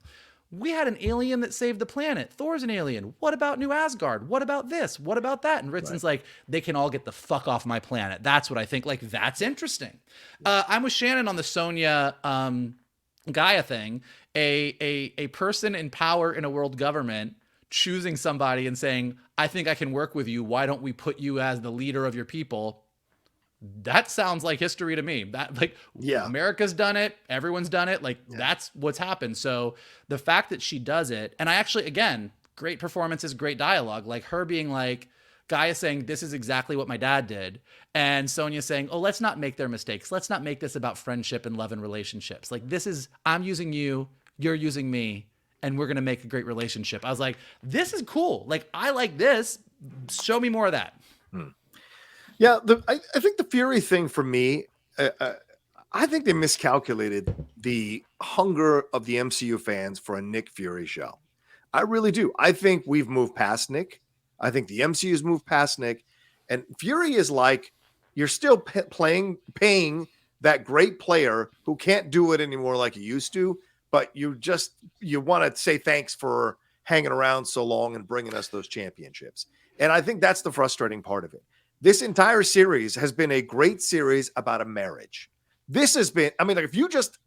We had an alien that saved the planet. Thor's an alien. What about New Asgard? What about this? What about that? And Ritson's like, they can all get the fuck off my planet. That's what I think. Like, that's interesting. I'm with Shannon on the Sonya Gaia thing. A person in power in a world government choosing somebody and saying, I think I can work with you. Why don't we put you as the leader of your people? That sounds like history to me. That America's done it. Everyone's done it. Like that's what's happened. So the fact that she does it, and I actually, again, great performances, great dialogue, like her being like, Gaia saying, this is exactly what my dad did. And Sonya saying, oh, let's not make their mistakes. Let's not make this about friendship and love and relationships. Like this is, I'm using you, you're using me, and we're going to make a great relationship. I was like, this is cool. Like, I like this. Show me more of that. Yeah, I think the Fury thing for me, I think they miscalculated the hunger of the MCU fans for a Nick Fury show. I really do. I think we've moved past Nick. I think the MCU's moved past Nick. And Fury is like, you're still paying that great player who can't do it anymore like he used to, but you want to say thanks for hanging around so long and bringing us those championships. And I think that's the frustrating part of it. This entire series has been a great series about a marriage. This has been, I mean, like if you just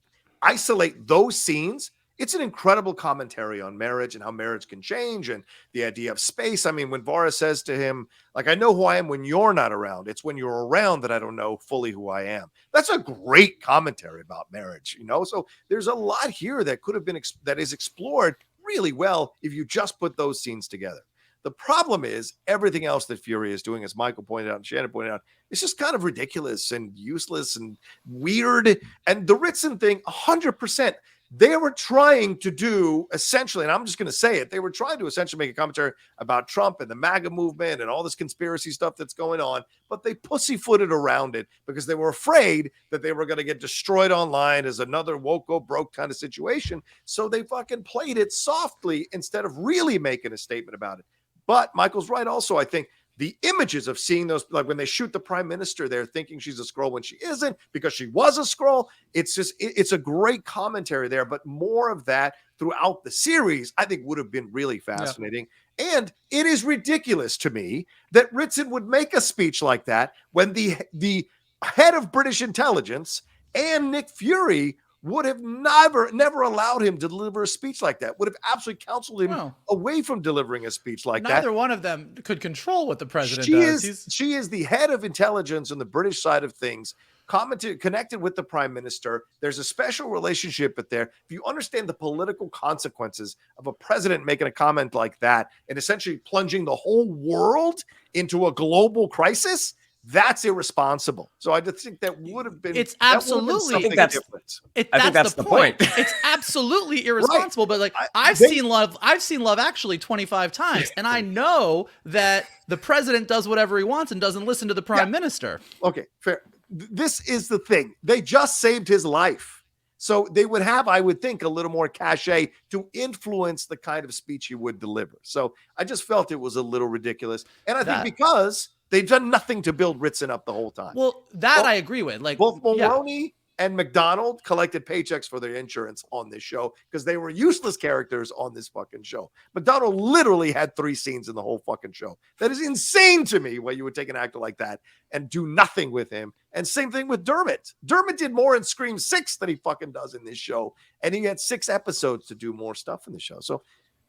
isolate those scenes, it's an incredible commentary on marriage and how marriage can change and the idea of space. I mean, when Vara says to him, like, I know who I am when you're not around. It's when you're around that I don't know fully who I am. That's a great commentary about marriage, you know? So there's a lot here that could have been, that is explored really well if you just put those scenes together. The problem is everything else that Fury is doing, as Michael pointed out and Shannon pointed out, it's just kind of ridiculous and useless and weird. And the Ritson thing, 100%, they were trying to do essentially, and I'm just going to say it, they were trying to essentially make a commentary about Trump and the MAGA movement and all this conspiracy stuff that's going on, but they pussyfooted around it because they were afraid that they were going to get destroyed online as another woke go broke kind of situation. So they fucking played it softly instead of really making a statement about it. But Michael's right also, I think the images of seeing those, like when they shoot the prime minister there thinking she's a Skrull when she isn't because she was a Skrull, it's just, it's a great commentary there. But more of that throughout the series, I think would have been really fascinating. Yeah. And it is ridiculous to me that Ritson would make a speech like that when the head of British intelligence and Nick Fury would have never allowed him to deliver a speech like that, would have absolutely counseled him away from delivering a speech like that. Neither one of them could control what the president does. She is the head of intelligence on the British side of things, connected with the prime minister. There's a special relationship there. If you understand the political consequences of a president making a comment like that and essentially plunging the whole world into a global crisis, that's irresponsible. So I just think that would have been. It's absolutely. I think that's the point. It's absolutely irresponsible. Right. But like I've seen Love Actually 25 times, and I know that the president does whatever he wants and doesn't listen to the prime minister. Okay, fair. This is the thing. They just saved his life. So they would have, I would think, a little more cachet to influence the kind of speech he would deliver. So I just felt it was a little ridiculous. And I think because they've done nothing to build Ritson up the whole time. Well, I agree with. Like both Mulroney and McDonald collected paychecks for their insurance on this show because they were useless characters on this fucking show. McDonald literally had 3 scenes in the whole fucking show. That is insane to me, why you would take an actor like that and do nothing with him. And same thing with Dermot. Dermot did more in Scream 6 than he fucking does in this show. And he had 6 episodes to do more stuff in the show. So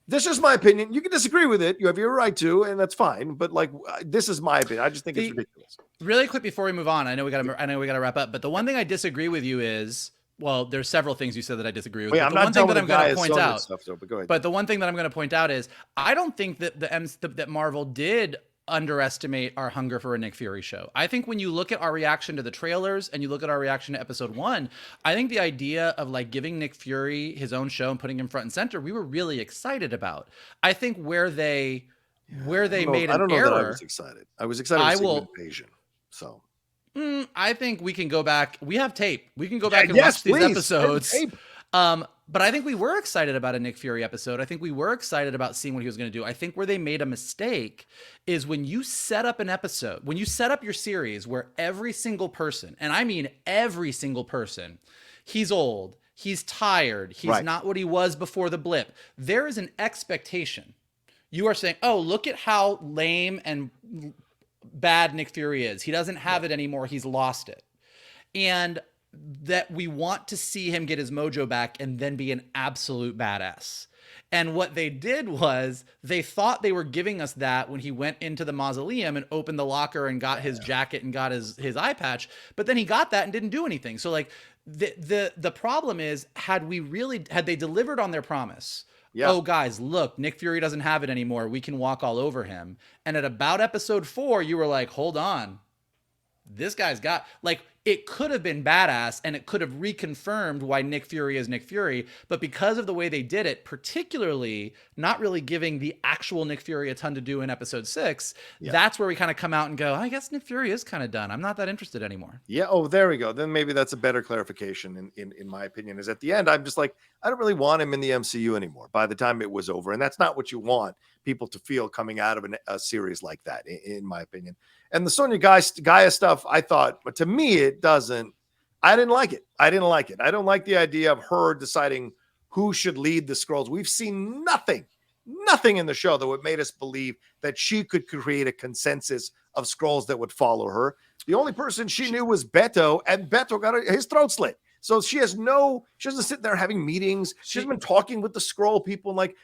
this is my opinion. You can disagree with it. You have your right to, and that's fine. But like, this is my opinion. I just think it's ridiculous. Really quick before we move on, I know we got to wrap up. But the one thing I disagree with you is, well, there's several things you said that I disagree with. I'm the one thing that I'm going to point out. Stuff, though, but go ahead. But the one thing that I'm going to point out is, I don't think that that Marvel did underestimate our hunger for a Nick Fury show. I think when you look at our reaction to the trailers and you look at our reaction to episode 1, I think the idea of like giving Nick Fury his own show and putting him front and center, we were really excited about. I think where they made an error. I don't know that I was excited. I was excited to see Invasion. So I think we can go back. We have tape. We can go back and watch these episodes. But I think we were excited about a Nick Fury episode. I think we were excited about seeing what he was going to do. I think where they made a mistake is when you set up an episode, when you set up your series where every single person, and I mean every single person, he's old, he's tired, he's not what he was before the blip. There is an expectation. You are saying, oh, look at how lame and bad Nick Fury is. He doesn't have it anymore. He's lost it. And that we want to see him get his mojo back and then be an absolute badass. And what they did was they thought they were giving us that when he went into the mausoleum and opened the locker and got his jacket and got his eye patch. But then he got that and didn't do anything. So like the problem is, had they delivered on their promise, oh guys, look, Nick Fury doesn't have it anymore. We can walk all over him. And at about episode 4, you were like, hold on. This guy's got, like, it could have been badass and it could have reconfirmed why Nick Fury is Nick Fury. But because of the way they did it, particularly not really giving the actual Nick Fury a ton to do in episode 6, that's where we kind of come out and go, I guess Nick Fury is kind of done. I'm not that interested anymore. Yeah. Oh, there we go. Then maybe that's a better clarification in my opinion, is at the end, I'm just like, I don't really want him in the MCU anymore by the time it was over. And that's not what you want people to feel coming out of a series like that, in my opinion. And the Sonya Gaia stuff, I thought, but to me, I didn't like it. I don't like the idea of her deciding who should lead the Skrulls. We've seen nothing in the show that would made us believe that she could create a consensus of Skrulls that would follow her. The only person she knew was Beto, and Beto got his throat slit. So she doesn't sit there having meetings. She hasn't been talking with the Skrull people and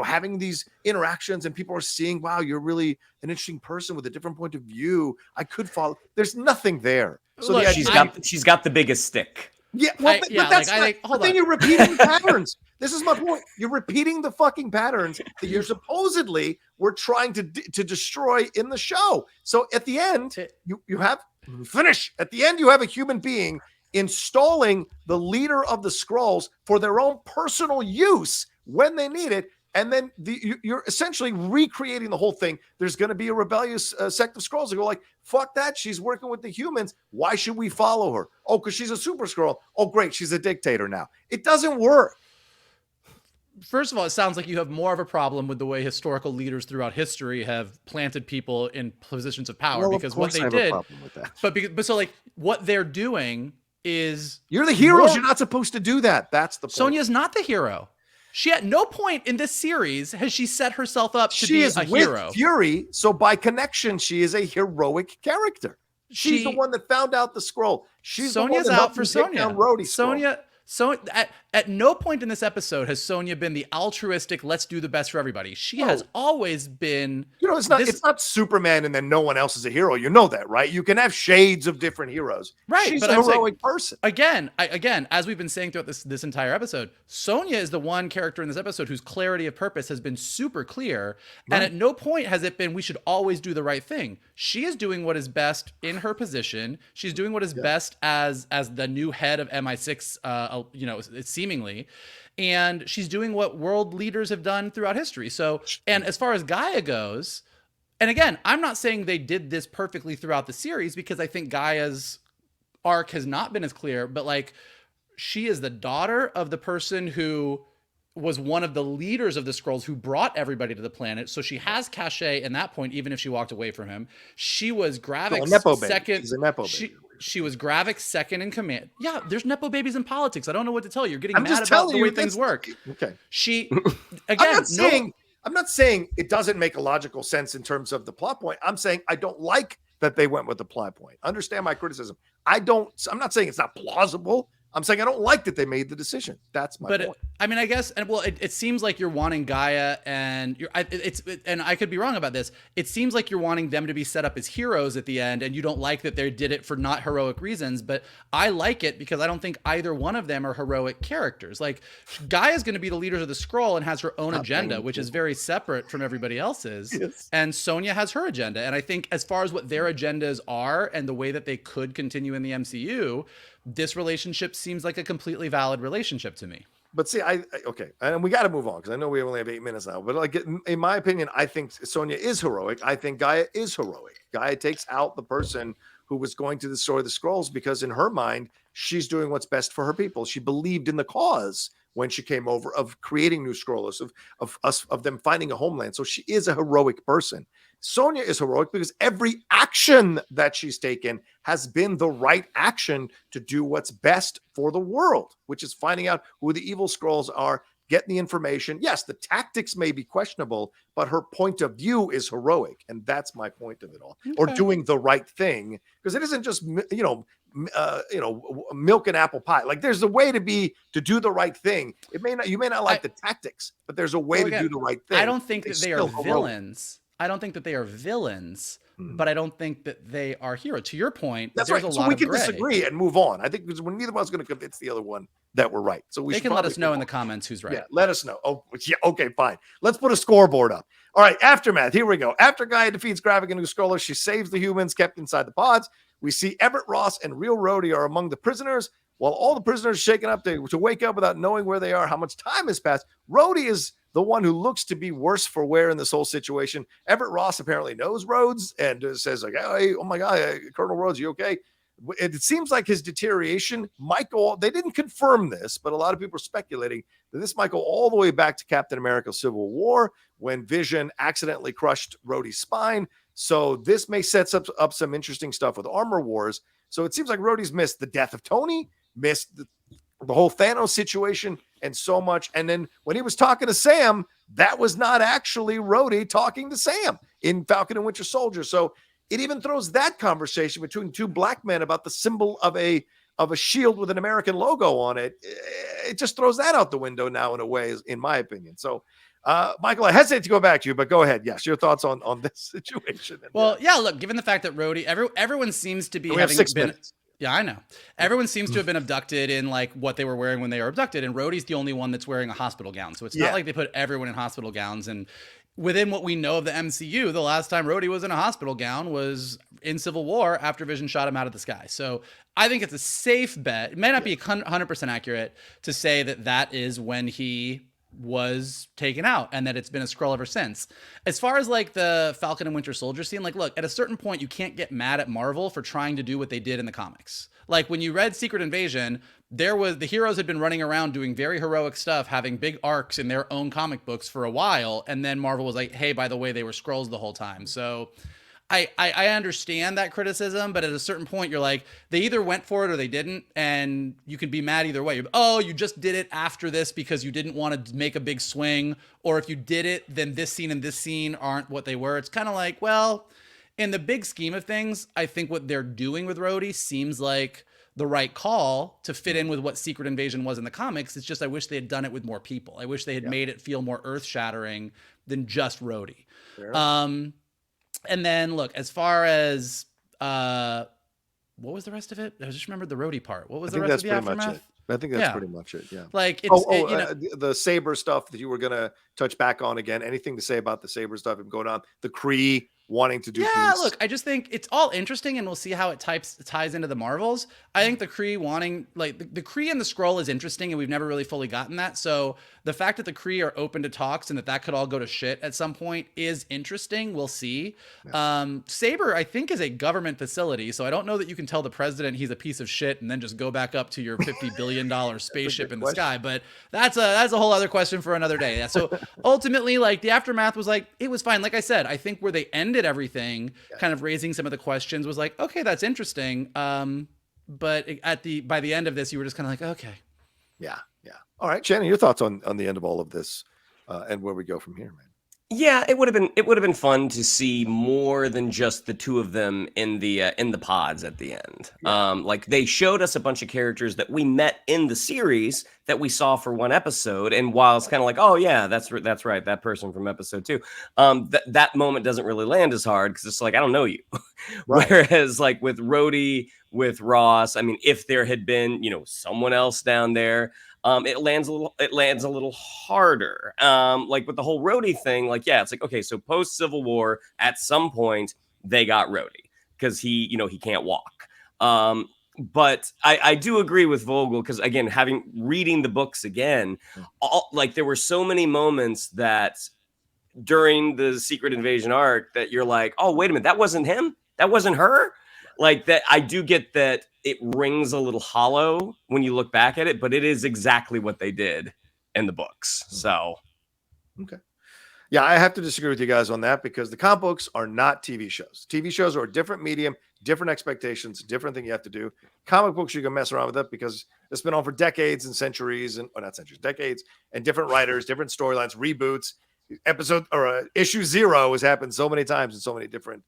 having these interactions, and people are seeing, wow, you're really an interesting person with a different point of view. I could follow. There's nothing there. So look, she's got the biggest stick. Yeah, well, but that's then you're repeating patterns. This is my point. You're repeating the fucking patterns that you're supposedly were trying to destroy in the show. So at the end, you have a human being installing the leader of the Skrulls for their own personal use when they need it. And then you're essentially recreating the whole thing. There's going to be a rebellious sect of Skrulls that go like, fuck that. She's working with the humans. Why should we follow her? Oh, because she's a super Skrull. Oh, great. She's a dictator now. It doesn't work. First of all, it sounds like you have more of a problem with the way historical leaders throughout history have planted people in positions of power, because what they did, but so like what they're doing is, you're the heroes. You're not supposed to do that. That's the point. Sonya's not the hero. She at no point in this series has she set herself up to be a hero. Fury, so by connection, she is a heroic character. She's the one that found out the Skrull. She's Sonya's the one that out for Sonya. So at no point in this episode has Sonya been the altruistic, let's do the best for everybody. She has always been. It's not Superman and then no one else is a hero. You know that, right? You can have shades of different heroes. Right, She's but a I'm saying, heroic person. Again, as we've been saying throughout this entire episode, Sonya is the one character in this episode whose clarity of purpose has been super clear. Right. And at no point has it been we should always do the right thing. She is doing what is best in her position. She's doing what is best as the new head of MI6, seemingly. And she's doing what world leaders have done throughout history. So, and as far as Gaia goes, and again, I'm not saying they did this perfectly throughout the series because I think Gaia's arc has not been as clear, but like she is the daughter of the person who was one of the leaders of the Skrulls who brought everybody to the planet. So she has cachet in that point, even if she walked away from him. She was Gravik's second. She's a Nepo baby. She was Gravik's second in command. Yeah, there's Nepo babies in politics. I don't know what to tell you. You're getting I'm mad just about telling the way you, things work. Okay. She, again, I'm not saying it doesn't make a logical sense in terms of the plot point. I'm saying I don't like that they went with the plot point. Understand my criticism. I'm not saying it's not plausible. I'm saying I don't like that they made the decision. That's my point. I mean, I guess, and well, it seems like you're wanting Gaia, and and I could be wrong about this. It seems like you're wanting them to be set up as heroes at the end, and you don't like that they did it for not heroic reasons. But I like it because I don't think either one of them are heroic characters. Like Gaia's going to be the leader of the Skrull and has her own agenda, which is very separate from everybody else's. Yes. And Sonya has her agenda. And I think as far as what their agendas are and the way that they could continue in the MCU, this relationship seems like a completely valid relationship to me. But see, okay, and we got to move on because I know we only have 8 minutes now. But like, in my opinion, I think Sonya is heroic. I think Gaia is heroic. Gaia takes out the person who was going to destroy the Skrulls because in her mind, she's doing what's best for her people. She believed in the cause when she came over of creating new Skrulls, of them finding a homeland. So she is a heroic person. Sonya is heroic because every action that she's taken has been the right action to do what's best for the world, which is finding out who the evil Skrulls are, getting the information. Yes, the tactics may be questionable, but her point of view is heroic. And that's my point of it all. Okay. Or doing the right thing, because it isn't just, milk and apple pie. Like there's a way to do the right thing. You may not like the tactics, but there's a way to do the right thing. I don't think that they are villains. I don't think that they are villains, but I don't think that they are heroes. To your point, that's right. So we can disagree and move on. I think because when neither one's going to convince the other one that we're right. So they can let us know in the comments who's right. Yeah, let us know. Oh, yeah. Okay, fine. Let's put a scoreboard up. All right, aftermath. Here we go. After Gaia defeats Gravik and Skrull, she saves the humans kept inside the pods. We see Everett Ross and Real Rhodey are among the prisoners. While all the prisoners are shaken up to wake up without knowing where they are, how much time has passed. Rhodey is the one who looks to be worse for wear in this whole situation. Everett Ross apparently knows Rhodes and says like, hey, oh my God, Colonel Rhodes, you okay? It seems like his deterioration might go, they didn't confirm this, but a lot of people are speculating that this might go all the way back to Captain America Civil War when Vision accidentally crushed Rhodey's spine. So this may set up some interesting stuff with Armor Wars. So it seems like Rhodey's missed the death of Tony, missed the whole Thanos situation and so much. And then when he was talking to Sam, that was not actually Rhodey talking to Sam in Falcon and Winter Soldier. So it even throws that conversation between two black men about the symbol of a shield with an American logo on it. It just throws that out the window now in a way, in my opinion. So Michael, I hesitate to go back to you, but go ahead. Yes, your thoughts on this situation. Well, yeah, look, given the fact that Rhodey, everyone seems to be having been... Yeah, I know. Everyone seems to have been abducted in like what they were wearing when they were abducted. And Rhodey's the only one that's wearing a hospital gown. So it's not like they put everyone in hospital gowns. And within what we know of the MCU, the last time Rhodey was in a hospital gown was in Civil War after Vision shot him out of the sky. So I think it's a safe bet. It may not be 100% accurate to say that that is when he was taken out and that it's been a Skrull ever since. As far as like the Falcon and Winter Soldier scene, like, look, at a certain point, you can't get mad at Marvel for trying to do what they did in the comics. Like when you read Secret Invasion, the heroes had been running around doing very heroic stuff, having big arcs in their own comic books for a while. And then Marvel was like, hey, by the way, they were Skrulls the whole time. So I understand that criticism, but at a certain point, you're like, they either went for it or they didn't, and you can be mad either way. Oh, you just did it after this because you didn't want to make a big swing, or if you did it, then this scene and this scene aren't what they were. It's kind of like, well, in the big scheme of things, I think what they're doing with Rhodey seems like the right call to fit in with what Secret Invasion was in the comics. It's just I wish they had done it with more people. I wish they had made it feel more earth-shattering than just Rhodey. And then look, as far as what was the rest of it? I just remembered the Rhodey part. What was the rest of the aftermath? I think that's pretty much it. Yeah. Like it's the Saber stuff that you were gonna touch back on again. Anything to say about the Saber stuff and going on the Kree wanting to do peace? Look, I just think it's all interesting, and we'll see how it ties into the Marvels. I think the Kree wanting, like, the Kree and the Skrull is interesting, and we've never really fully gotten that. So the fact that the Kree are open to talks and that could all go to shit at some point is interesting. We'll see. Saber, I think, is a government facility, so I don't know that you can tell the president he's a piece of shit and then just go back up to your $50 billion spaceship in the sky. But that's a whole other question for another day. So ultimately, like, the aftermath was like, it was fine. Like I said, I think where they ended everything, kind of raising some of the questions, was like, okay, that's interesting. But by the end of this, you were just kind of like, okay. Yeah. All right, Shannon, your thoughts on the end of all of this and where we go from here, man. Yeah, it would have been fun to see more than just the two of them in the pods at the end. Like, they showed us a bunch of characters that we met in the series that we saw for one episode, and while it's kind of like, oh yeah, that's right, that person from episode 2, that moment doesn't really land as hard because it's like, I don't know you. Whereas like with Rhodey, with Ross, I mean, if there had been, someone else down there, it lands a little harder. Like with the whole Rhodey thing, like, yeah, it's like, okay, so post Civil War, at some point they got Rhodey because he can't walk. But I do agree with Vogel because, again, reading the books again, like, there were so many moments that during the Secret Invasion arc that you're like, oh, wait a minute, that wasn't him, that wasn't her. Like, that, I do get that it rings a little hollow when you look back at it, but it is exactly what they did in the books. So, okay. Yeah, I have to disagree with you guys on that because the comic books are not TV shows. TV shows are a different medium, different expectations, different thing you have to do. Comic books, you can mess around with it because it's been on for decades and centuries, decades, and different writers, different storylines, reboots. Issue 0 has happened so many times in so many different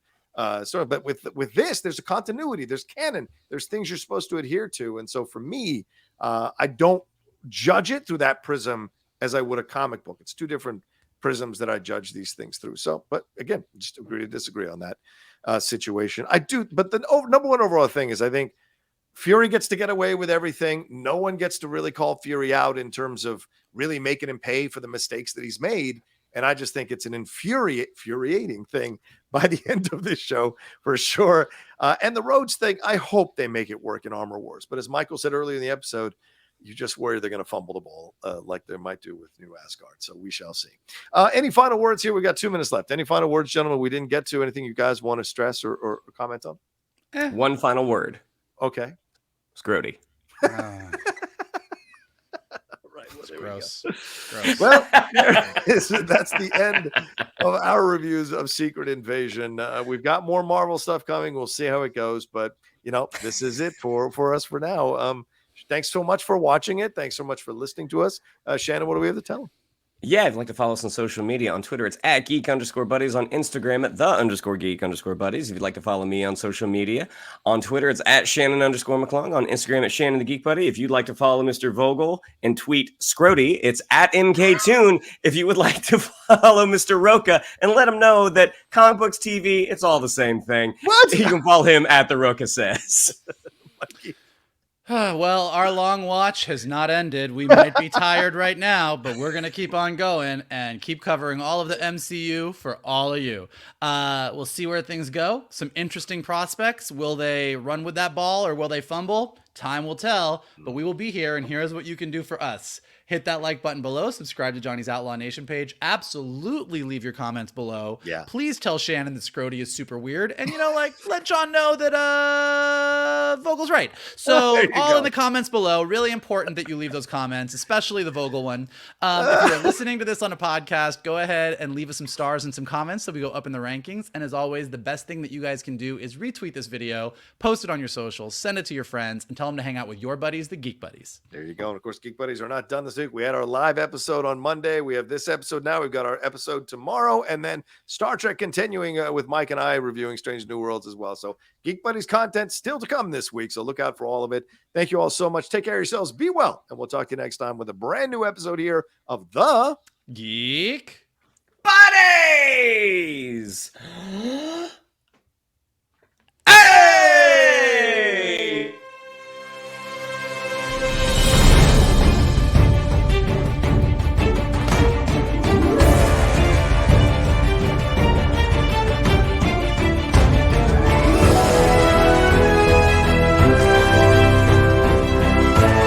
stories. But with this, there's a continuity, there's canon, there's things you're supposed to adhere to. And so for me, I don't judge it through that prism as I would a comic book. It's two different prisms that I judge these things through. So, but again, just agree to disagree on that situation. I do, but the number one overall thing is I think Fury gets to get away with everything. No one gets to really call Fury out in terms of really making him pay for the mistakes that he's made. And I just think it's an infuriating thing by the end of this show for sure. And the Rhodes thing, I hope they make it work in Armor Wars. But as Michael said earlier in the episode, you just worry they're going to fumble the ball like they might do with New Asgard. So we shall see. Any final words here? We got 2 minutes left. Any final words, gentlemen, we didn't get to? Anything you guys want to stress or comment on? One final word. Okay. Scrody. Gross. Well, that's the end of our reviews of Secret Invasion. We've got more Marvel stuff coming. We'll see how it goes. But, this is it for us for now. Thanks so much for watching it. Thanks so much for listening to us. Shannon, what do we have to tell them? Yeah, if you'd like to follow us on social media, on Twitter, it's at @geek_buddies, on Instagram at @the_geek_buddies. If you'd like to follow me on social media, on Twitter, it's at Shannon_McClung, on Instagram at Shannon the Geek Buddy. If you'd like to follow Mr. Vogel and tweet Scrody, it's at MKToon. If you would like to follow Mr. Rocha and let him know that comic books, TV, it's all the same thing. What? You can follow him at The Rocha Says. Well, our long watch has not ended. We might be tired right now, but we're going to keep on going and keep covering all of the MCU for all of you. We'll see where things go. Some interesting prospects. Will they run with that ball or will they fumble? Time will tell, but we will be here, and here's what you can do for us. Hit that like button below. Subscribe to Johnny's Outlaw Nation page. Absolutely leave your comments below. Yeah. Please tell Shannon that Scrody is super weird. And, let John know that Vogel's right. So all in the comments below. Really important that you leave those comments, especially the Vogel one. If you're listening to this on a podcast, go ahead and leave us some stars and some comments so we go up in the rankings. And as always, the best thing that you guys can do is retweet this video, post it on your socials, send it to your friends, and tell them to hang out with your buddies, the Geek Buddies. There you go. And of course, Geek Buddies are not done this week. We had our live episode on Monday. We have this episode now. We've got our episode tomorrow, and then Star Trek continuing with Mike and I reviewing Strange New Worlds as well. So Geek Buddies content still to come this week. So look out for all of it. Thank you all so much. Take care of yourselves. Be well. And we'll talk to you next time with a brand new episode here of the Geek Buddies.